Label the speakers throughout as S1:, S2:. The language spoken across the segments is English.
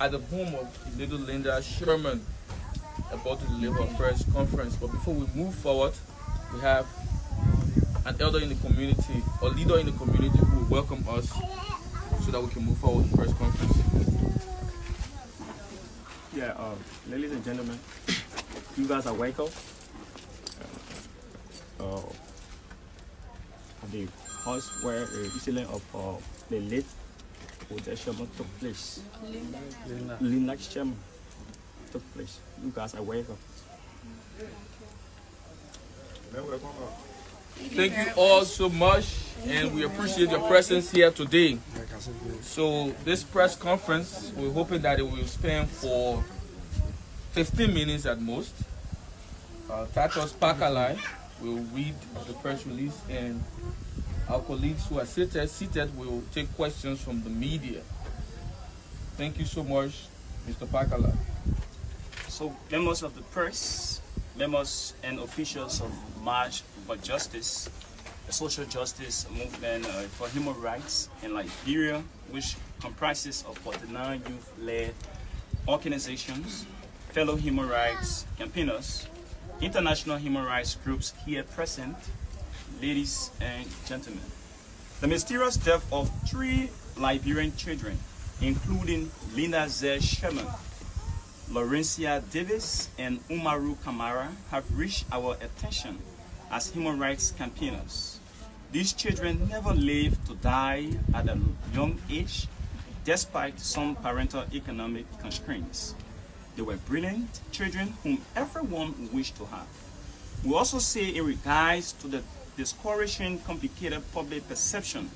S1: at the home of little Linda Sherman, about to deliver a press conference. But before we move forward, we have an elder in the community or leader in the community who will welcome us so that we can move forward with the press conference.
S2: Yeah, ladies and gentlemen, you guys are welcome. The house where the incident of the late Odette Sherman took place. Linda Sherman took place. You guys are welcome.
S1: Thank you all so much, and we appreciate your presence here today. So this press conference, we're hoping that it will span for 15 minutes at most. Tatos Pakalai will read the press release, and our colleagues who are seated will take questions from the media. Thank you so much, Mr. Pakalai.
S2: So, members of the press, members and officials of March for Justice, the social justice movement for human rights in Liberia, which comprises of 49 youth-led organizations, fellow human rights campaigners, international human rights groups here present, ladies and gentlemen. The mysterious death of 3 Liberian children, including Linda Z. Sherman, Laurencia Davis, and Umaru Kamara, have reached our attention as human rights campaigners. These children never lived to die at a young age, despite some parental economic constraints. They were brilliant children whom everyone wished to have. We also say in regards to the discouraging, complicated public perception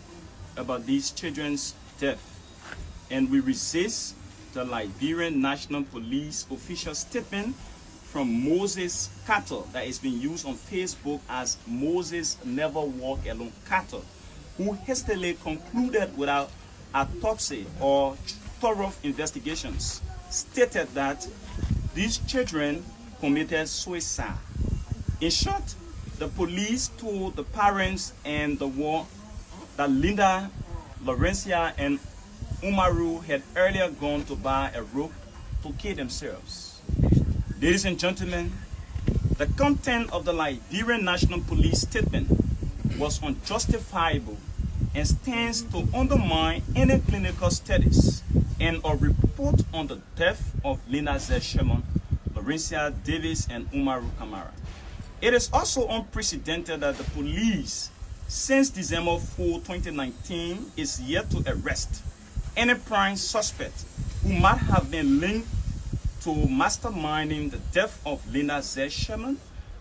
S2: about these children's death, and we resist the Liberian National Police official statement from Moses Carter that is being used on Facebook as Moses Never Walk Alone Carter, who hastily concluded without autopsy or thorough investigations, stated that these children committed suicide. In short, the police told the parents and the world that Linda, Laurencia, and Umaru had earlier gone to buy a rope to kill themselves. Ladies and gentlemen, the content of the Liberian National Police statement was unjustifiable and stands to undermine any clinical studies and a report on the death of Linda Z. Sherman, Laurencia Davis, and Umaru Kamara. It is also unprecedented that the police, since December 4, 2019, is yet to arrest any prime suspect who might have been linked to masterminding the death of Linda Z. Sherman,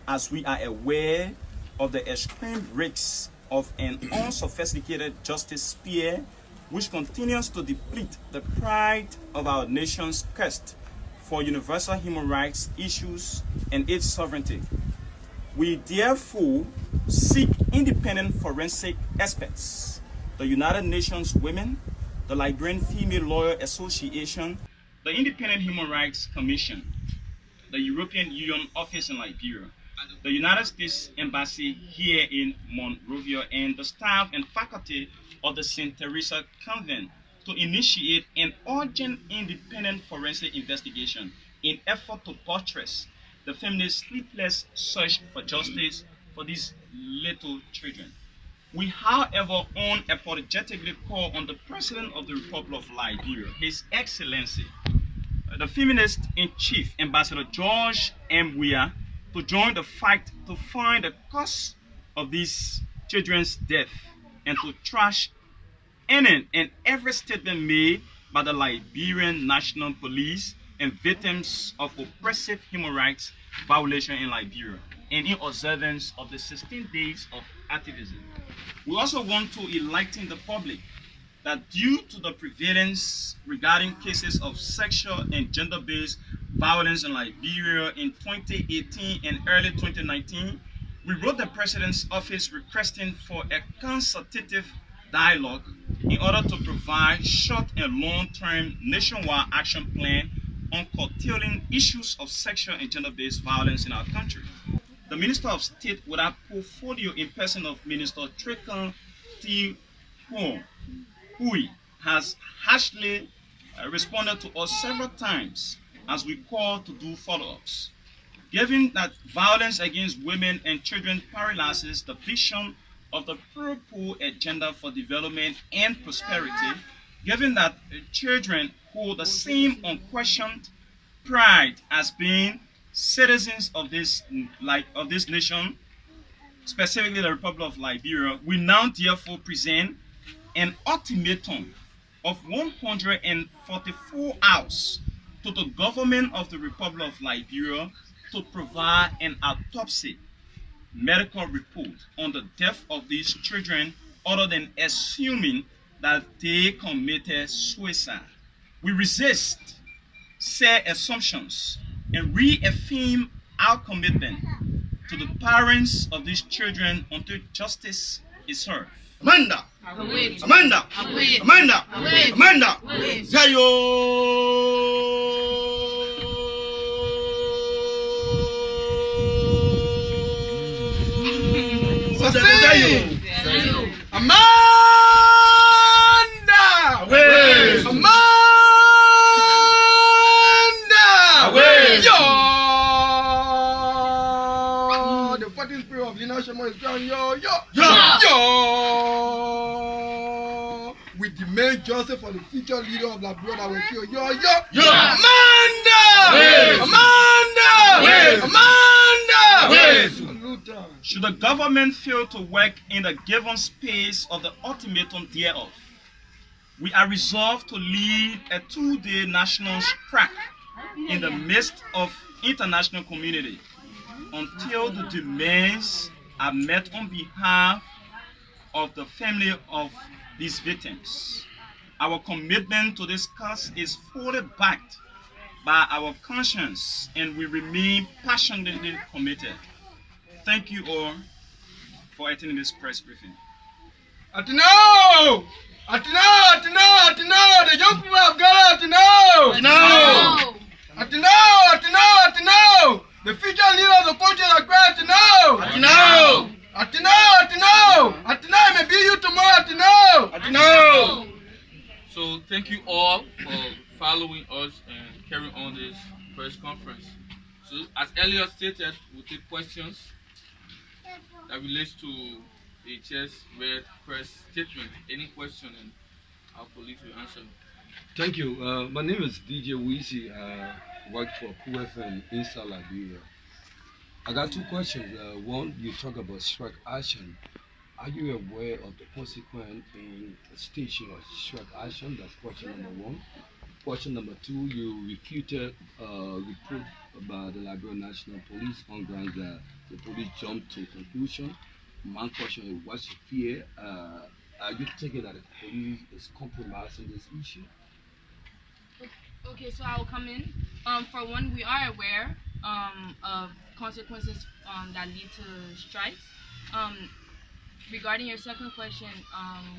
S2: as we are aware of the extreme risks of an unsophisticated justice sphere which continues to deplete the pride of our nation's quest for universal human rights issues and its sovereignty. We therefore seek independent forensic experts, the United Nations Women, the Liberian Female Lawyer Association, the Independent Human Rights Commission, the European Union Office in Liberia, the United States Embassy here in Monrovia, and the staff and faculty of the St. Teresa Convent to initiate an urgent independent forensic investigation in effort to buttress the feminist sleepless search for justice for these little children. We, however, unapologetically call on the President of the Republic of Liberia, His Excellency, the Feminist-in-Chief, Ambassador George M. Weah, to join the fight to find the cause of these children's death and to trash any and every statement made by the Liberian National Police and victims of oppressive human rights violation in Liberia and in observance of the 16 days of activism. We also want to enlighten the public that due to the prevalence regarding cases of sexual and gender-based violence in Liberia in 2018 and early 2019, we wrote the President's office requesting for a consultative dialogue in order to provide short and long-term nationwide action plan on curtailing issues of sexual and gender-based violence in our country. The Minister of State with our portfolio in person of Minister Trekan T. Hui has harshly responded to us several times as we called to do follow-ups. Given that violence against women and children paralyzes the vision of the pro-poor agenda for development and prosperity, given that children hold the same unquestioned pride as being citizens of this nation, specifically the Republic of Liberia, we now therefore present an ultimatum of 144 hours to the government of the Republic of Liberia to provide an autopsy medical report on the death of these children, other than assuming that they committed suicide. We resist said assumptions and reaffirm our commitment to the parents of these children until justice is served. Amanda!
S3: Await.
S2: Amanda!
S3: Await.
S2: Amanda!
S3: Await.
S2: Amanda!
S3: Await.
S2: Zayo!
S3: Zayo.
S4: Amanda!
S2: Away!
S4: Amanda!
S2: Away!
S4: Yo! The fighting spirit of Lina Shema is gone. Yo! Yo! We demand justice for the future leader of Liberia that will kill. Yo! Amanda!
S2: Away!
S4: Amanda!
S2: Away!
S4: Amanda!
S2: Away!
S4: Salute her.
S2: Should the government fail to work in the given space of the ultimatum thereof, we are resolved to lead a 2-day national strike in the midst of international community until the demands are met on behalf of the family of these victims. Our commitment to this cause is fully backed by our conscience, and we remain passionately committed. Thank you all for attending this press briefing.
S4: Atino! The young people have gathered. Atino! The future leader of the country are great. Atino! It may be you tomorrow. Atino!
S1: So thank you all for following us and carrying on this press conference. So as earlier stated, we'll take questions that relates to the just read press statement. Any question, and our colleagues will answer.
S5: Thank you. My name is DJ Weezy. I work for QFM inside Liberia. I got two questions. One, you talk about strike action. Are you aware of the consequence in staging of strike action? That's question number one. Question number two, you refuted report by the Liberia National Police on grounds that the police jumped to conclusion. My question is, what's your fear? Are you thinking that the police is compromising this issue?
S3: Okay, so I will come in. For one, we are aware of consequences that lead to strikes. Regarding your second question,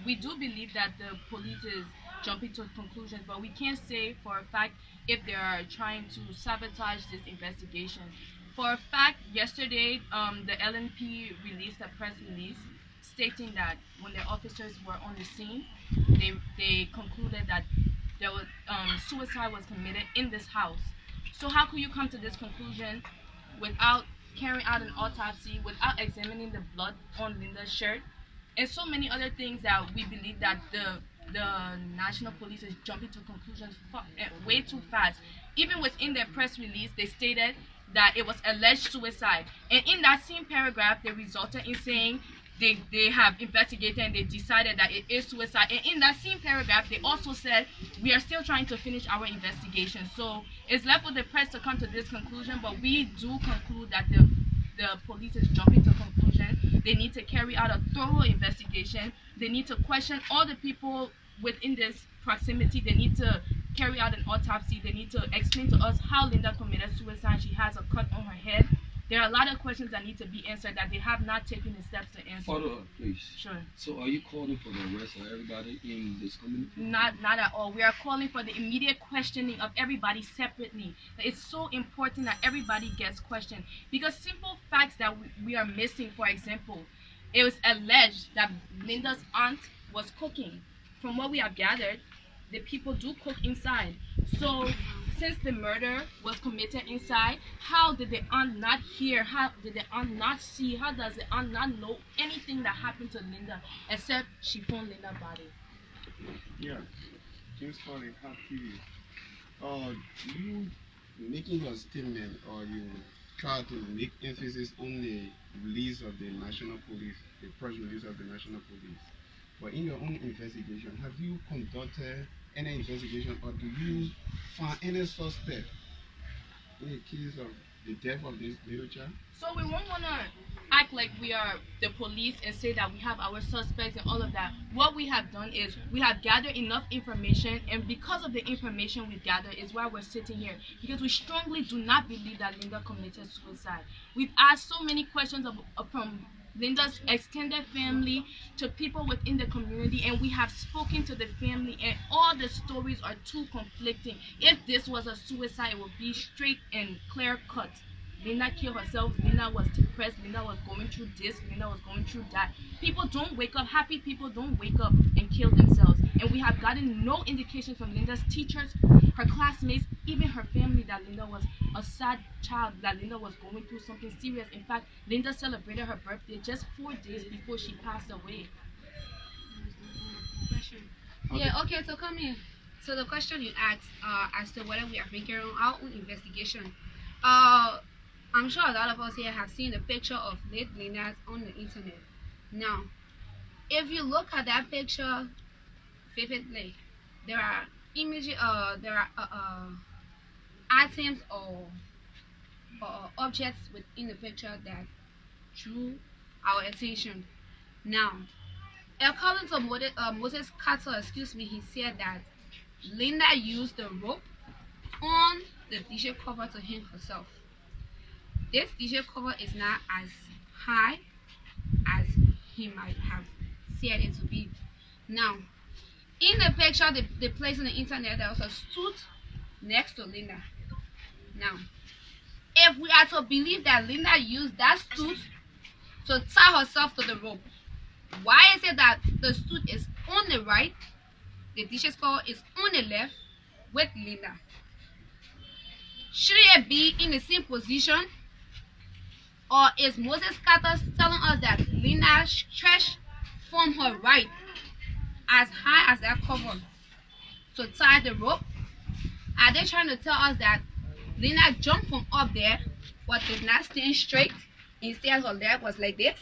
S3: we do believe that the police is jumping to conclusions, but we can't say for a fact if they are trying to sabotage this investigation. For a fact, yesterday, the LNP released a press release stating that when the officers were on the scene, they concluded that there was suicide was committed in this house. So how could you come to this conclusion without carrying out an autopsy, without examining the blood on Linda's shirt, and so many other things that we believe that the National Police is jumping to conclusions way too fast. Even within their press release, they stated that it was alleged suicide, and in that same paragraph, they resulted in saying they have investigated and they decided that it is suicide. And in that same paragraph, they also said we are still trying to finish our investigation. So it's left with the press to come to this conclusion, but we do conclude that the police is jumping to conclusion. They need to carry out a thorough investigation. They need to question all the people within this proximity. They need to carry out an autopsy. They need to explain to us how Linda committed suicide. She has a cut on her head. There are a lot of questions that need to be answered that they have not taken the steps to answer.
S5: Follow up, please.
S3: Sure.
S5: So are you calling for the arrest of everybody in this community?
S3: Not at all. We are calling for the immediate questioning of everybody separately. It's so important that everybody gets questioned, because simple facts that we are missing, for example, it was alleged that Linda's aunt was cooking. From what we have gathered, the people do cook inside. So since the murder was committed inside, how did the aunt not hear? How did the aunt not see? How does the aunt not know anything that happened to Linda except she found Linda's body?
S6: Yeah, James Foley, happy. You making your statement or you try to make emphasis on the release of the national police, the press release of the national police. But in your own investigation, have you conducted any investigation or do you find any suspect in the case of the death of this little child?
S3: So we won't want to act like we are the police and say that we have our suspects and all of that. What we have done is we have gathered enough information, and because of the information we've gathered is why we're sitting here, because we strongly do not believe that Linda committed suicide. We've asked so many questions from Linda's extended family to people within the community, and we have spoken to the family, and all the stories are too conflicting. If this was a suicide, it would be straight and clear cut. Linda killed herself. Linda was depressed. Linda was going through this. Linda was going through that. People don't wake up. Happy people don't wake up and kill themselves. And we have gotten no indication from Linda's teachers, her classmates, even her family that Linda was a sad child, that Linda was going through something serious. In fact, Linda celebrated her birthday just 4 days before she passed away.
S7: Yeah, okay, so come here. So the question you asked as to whether we are making our own investigation. I'm sure a lot of us here have seen the picture of late Linda on the internet. Now, if you look at that picture vividly, there are images, there are items or objects within the picture that drew our attention. Now, according to Moses Carter, he said that Linda used the rope on the t-shirt cover to hang herself. This t-shirt cover is not as high as he might have said it to be. Now, in the picture they placed on the internet, there was a stool next to Linda. Now, if we are to believe that Linda used that stool to tie herself to the rope, why is it that the stool is on the right, the t-shirt cover is on the left with Linda? Should it be in the same position? Or is Moses Carter telling us that Linda stretched from her right as high as that cover to tie the rope? Are they trying to tell us that Linda jumped from up there but did not stand straight? Instead her leg was like this?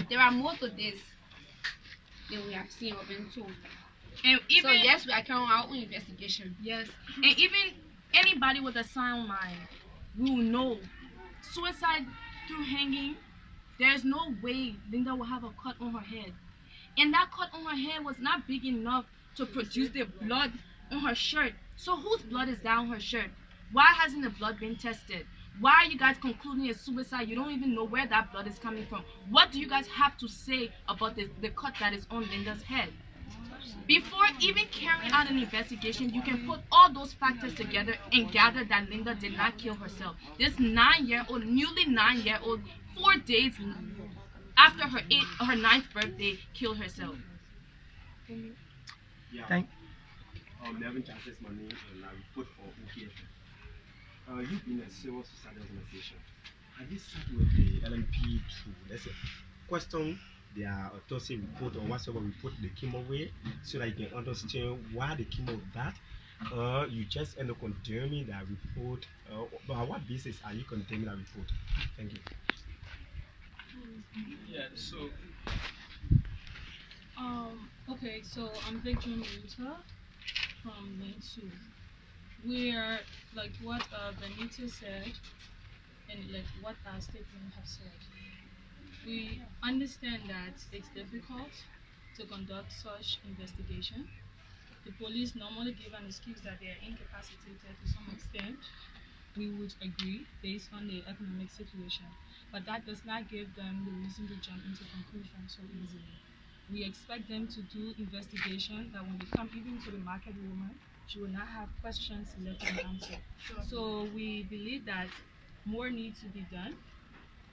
S7: There are more to this than we have seen or been told.
S3: And even,
S7: so yes, we are carrying our own investigation.
S3: Yes, and even anybody with a sound mind will know suicide through hanging, there's no way Linda will have a cut on her head. And that cut on her head was not big enough to produce the blood on her shirt. So whose blood is down her shirt? Why hasn't the blood been tested? Why are you guys concluding it's suicide? You don't even know where that blood is coming from. What do you guys have to say about the cut that is on Linda's head? Before even carrying out an investigation, you can put all those factors together and gather that Linda did not kill herself. This 9-year-old, newly 9-year-old, 4 days after her 9th birthday, killed herself.
S8: Yeah. Melvin Chances, my name, and I report for OKFM. You've been a civil society organization. I just sat with the LMP to, let's say, question their autopsy report or whatever report they came up with, so that you can understand why they came up with that. You just end up condemning that report. But on what basis are you condemning that report? Thank you.
S1: Yeah, so
S9: okay, so I'm Victor Maruta from Lane 2. We're like what Benita said and like what our statement have said. We understand that it's difficult to conduct such investigation. The police normally give an excuse that they are incapacitated to some extent. We would agree based on the economic situation, but that does not give them the reason to jump into conclusions so easily. We expect them to do investigation that when they come even to the market woman, she will not have questions left unanswered. So we believe that more needs to be done,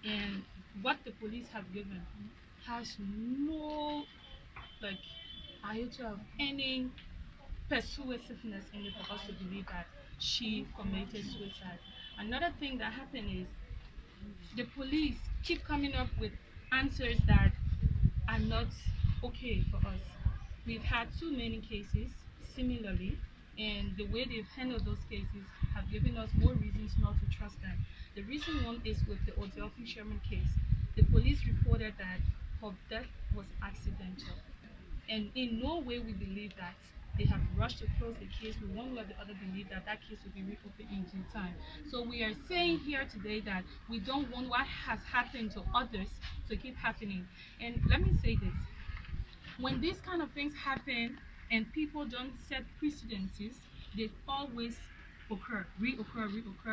S9: and what the police have given has no are you to have any persuasiveness in it for us to believe that she committed suicide? Another thing that happened is the police keep coming up with answers that are not okay for us. We've had too many cases similarly, and the way they've handled those cases have given us more reasons not to trust them. The reason one is with the Odelphi Sherman case. The police reported that her death was accidental, and in no way we believe that they have rushed to close the case. We one way or the other believe that that case will be reopened in due time. So we are saying here today that we don't want what has happened to others to keep happening. And let me say this, when these kind of things happen and people don't set precedences, they always reoccur,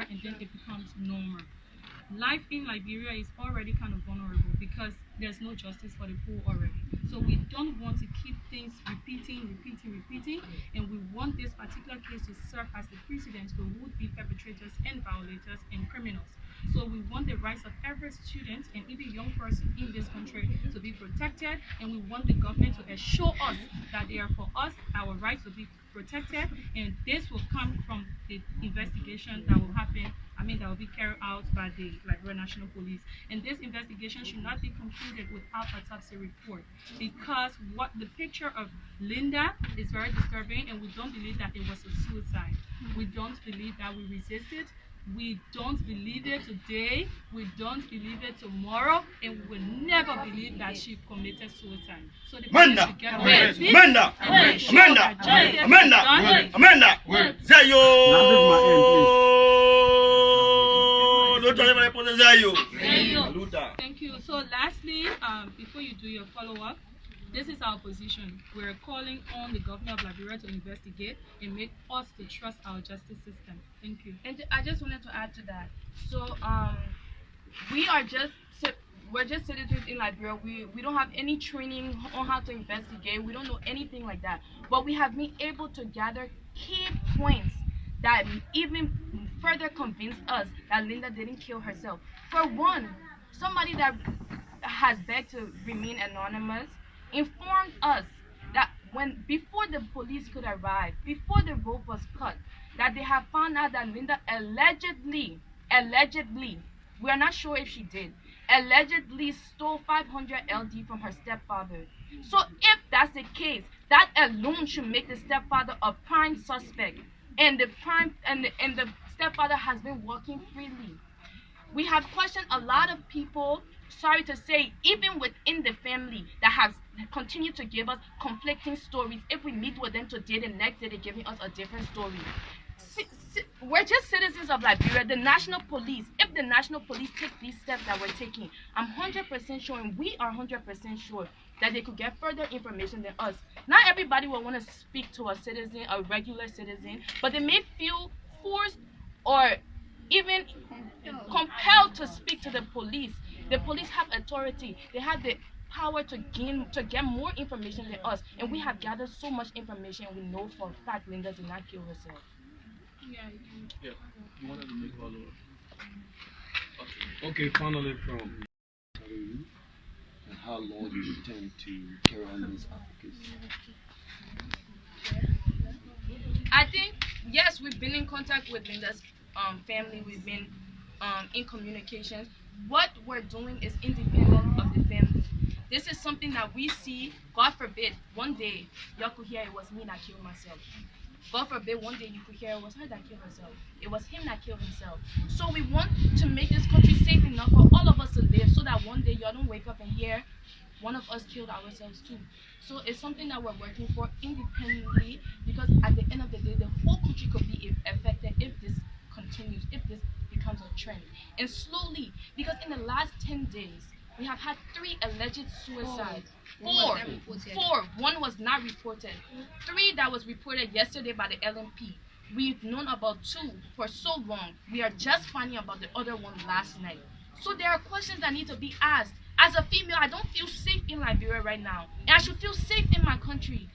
S9: and then it becomes normal. Life in Liberia is already kind of vulnerable because there's no justice for the poor already. So we don't want to keep things repeating, and we want this particular case to serve as the precedent for would-be perpetrators and violators and criminals. So we want the rights of every student and even young person in this country to be protected, and we want the government to assure us that they are for us, our rights will be protected, and this will come from the investigation that will happen, that will be carried out by the Liberia National Police. And this investigation should not be concluded without autopsy report, because what the picture of Linda is very disturbing, and we don't believe that it was a suicide. We don't believe that we resisted. We don't believe it today, we don't believe it tomorrow, and we will never believe that she committed suicide. So the police should get
S2: Amanda, Zayo,
S9: Thank you. So lastly, before you do your follow-up, this is our position. We're calling on the governor of Liberia to investigate and make us to trust our justice system. Thank you.
S3: And I just wanted to add to that. So we're just citizens in Liberia. We don't have any training on how to investigate. We don't know anything like that. But we have been able to gather key points that even further convinced us that Linda didn't kill herself. For one, somebody that has begged to remain anonymous informed us that before the police could arrive, before the rope was cut, that they have found out that Linda allegedly, we are not sure if she did, allegedly stole 500 LD from her stepfather. So if that's the case, that alone should make the stepfather a prime suspect, and the stepfather has been walking freely. We have questioned a lot of people, sorry to say, even within the family, that has continued to give us conflicting stories. If we meet with them today, the next day they're giving us a different story. We're just citizens of Liberia. The national police, if the national police take these steps that we're taking, I'm 100% sure, and we are 100% sure, that they could get further information than us. Not everybody will want to speak to a citizen, a regular citizen, but they may feel forced or even compelled to speak to the police. The police have authority. They have the power to get more information than us, and we have gathered so much information. We know for a fact Linda did not kill herself.
S1: Yeah, you wanted to make a follow-up.
S5: Okay, finally from you, and how long do you intend to carry on this advocacy?
S3: I think, yes, we've been in contact with Linda's family. We've been in communications. What we're doing is independent of the family. This is something that we see. God forbid, one day y'all could hear it was me that killed myself. God forbid, one day you could hear it was her that killed herself. It was him that killed himself. So we want to make this country safe enough for all of us to live, so that one day y'all don't wake up and hear one of us killed ourselves too. So it's something that we're working for independently, because at the end of the day, the whole country could be affected if this continues, if this becomes a trend. And slowly, because in the last 10 days, we have had 3 alleged suicides. 4. One was not reported. 3 that was reported yesterday by the LMP. We've known about 2 for so long. We are just finding about the other one last night. So there are questions that need to be asked. As a female, I don't feel safe in Liberia right now, and I should feel safe in my country.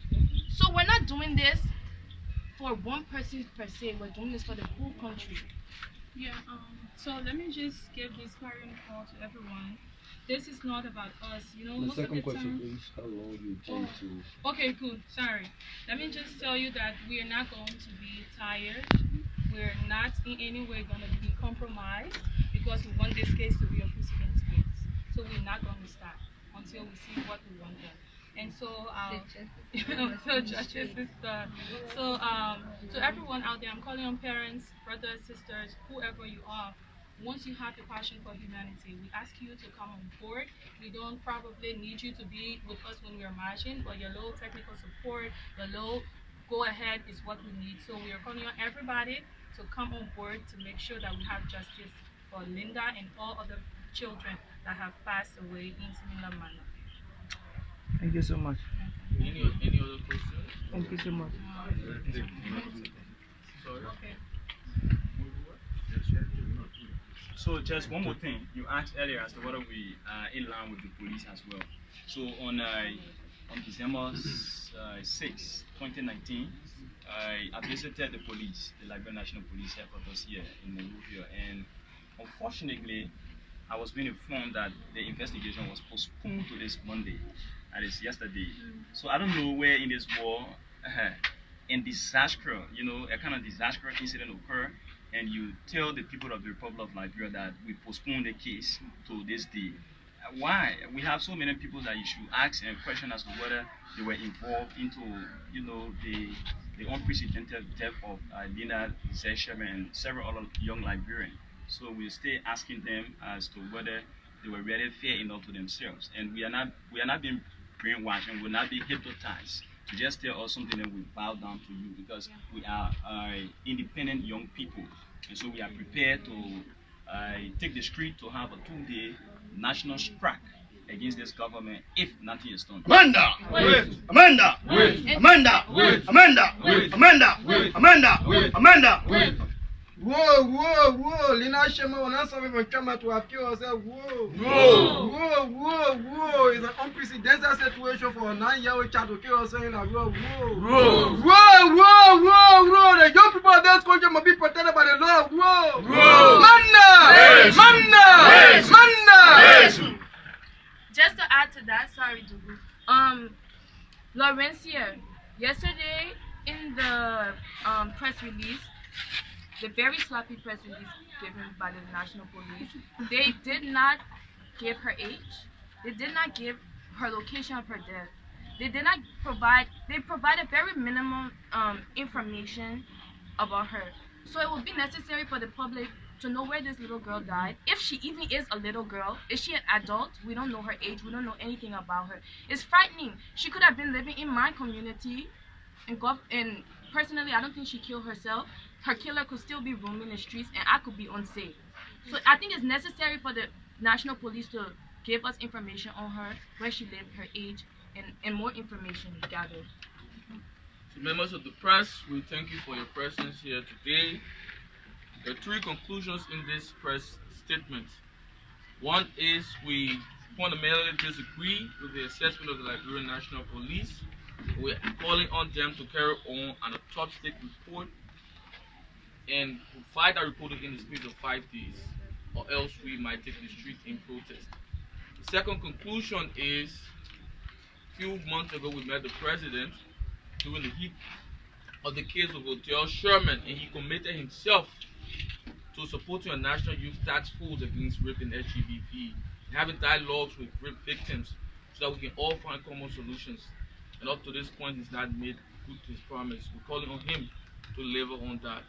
S3: So we're not doing this for one person per se. We're doing this for the whole country.
S9: Yeah, so let me just give this clarion call to everyone. this is not about us. You know,
S5: The
S9: most of
S5: second
S9: the
S5: question,
S9: time.
S5: please. How long you intend to?
S9: Okay, good. Sorry. Let me just tell you that we are not going to be tired. We're not in any way going to be compromised because we want this case to be a precedent case. So we're not going to stop until we see what we want done. And so, so justice is done. So, to everyone out there, I'm calling on parents, brothers, sisters, whoever you are. Once you have the passion for humanity, we ask you to come on board. We don't probably need you to be with us when we are marching, but your little technical support, your little go ahead is what we need. So we are calling on everybody to come on board to make sure that we have justice for Linda and all other children that have passed away in similar manner.
S10: Thank you so much.
S1: Any other questions?
S10: Thank you so much.
S1: Sorry.
S9: Okay.
S2: So just one more thing, you asked earlier as to whether we are in line with the police as well. So on December 6, 2019, I visited the police, the Liberia National Police headquarters here in Monrovia, and unfortunately, I was being informed that the investigation was postponed to this Monday, that is yesterday. So I don't know where in this war, in disaster, you know, a kind of disastrous incident occurred, and you tell the people of the Republic of Liberia that we postpone the case to this day. Why? We have so many people that you should ask and question as to whether they were involved into, you know, the unprecedented death of Linda Zesham and several other young Liberians. So we stay asking them as to whether they were really fair enough to themselves, and we are not being brainwashed and will not be hypnotized to just tell us something and we bow down to you, because we are independent young people, and so we are prepared to take the street to have a 2-day national strike against this government if nothing is done.
S4: Amanda!
S2: Wait.
S4: Amanda!
S2: Wait.
S4: Amanda!
S2: Wait.
S4: Amanda!
S2: Wait.
S4: Amanda!
S2: Wait.
S4: Amanda!
S2: Wait.
S4: Amanda!
S2: Wait.
S4: Whoa! Lina Shema will not serve from Chama to appeal herself. Whoa! It's an unprecedented situation for a 9-year-old child to kill herself in a row. Whoa! The young people of this country must be protected by the law. Whoa! Manda!
S3: Just to add to that, sorry, Dugu. Laurencia, yesterday in the press release, the very sloppy press release given by the National Police, they did not give her age. They did not give her location of her death. They did not provide. They provided very minimum information about her. So it would be necessary for the public to know where this little girl died. If she even is a little girl, is she an adult? We don't know her age. We don't know anything about her. It's frightening. She could have been living in my community, and personally, I don't think she killed herself. Her killer could still be roaming the streets, and I could be unsafe. So I think it's necessary for the National Police to give us information on her, where she lived, her age, and more information gathered.
S1: So members of the press, we thank you for your presence here today. There are 3 conclusions in this press statement. One is we fundamentally disagree with the assessment of the Liberian National Police. We're calling on them to carry on an autopsy report and provide that report in the space of 5 days, or else we might take the street in protest. The second conclusion is, a few months ago we met the president during the heat of the case of Hotel Sherman, and he committed himself to supporting a national youth task force against rape and LGBT, and having dialogues with rape victims so that we can all find common solutions. And up to this point, he's not made good his promise. We're calling on him to deliver on that.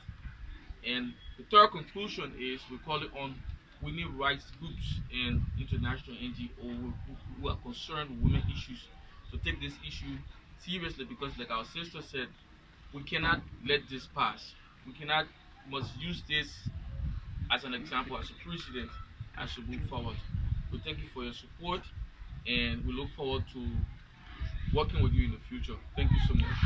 S1: And the third conclusion is we're calling on women's rights groups and international NGOs who are concerned with women issues to take this issue seriously, because like our sister said, we cannot let this pass. We must use this as an example, as a precedent, as we move forward. We thank you for your support, and we look forward to working with you in the future. Thank you so much.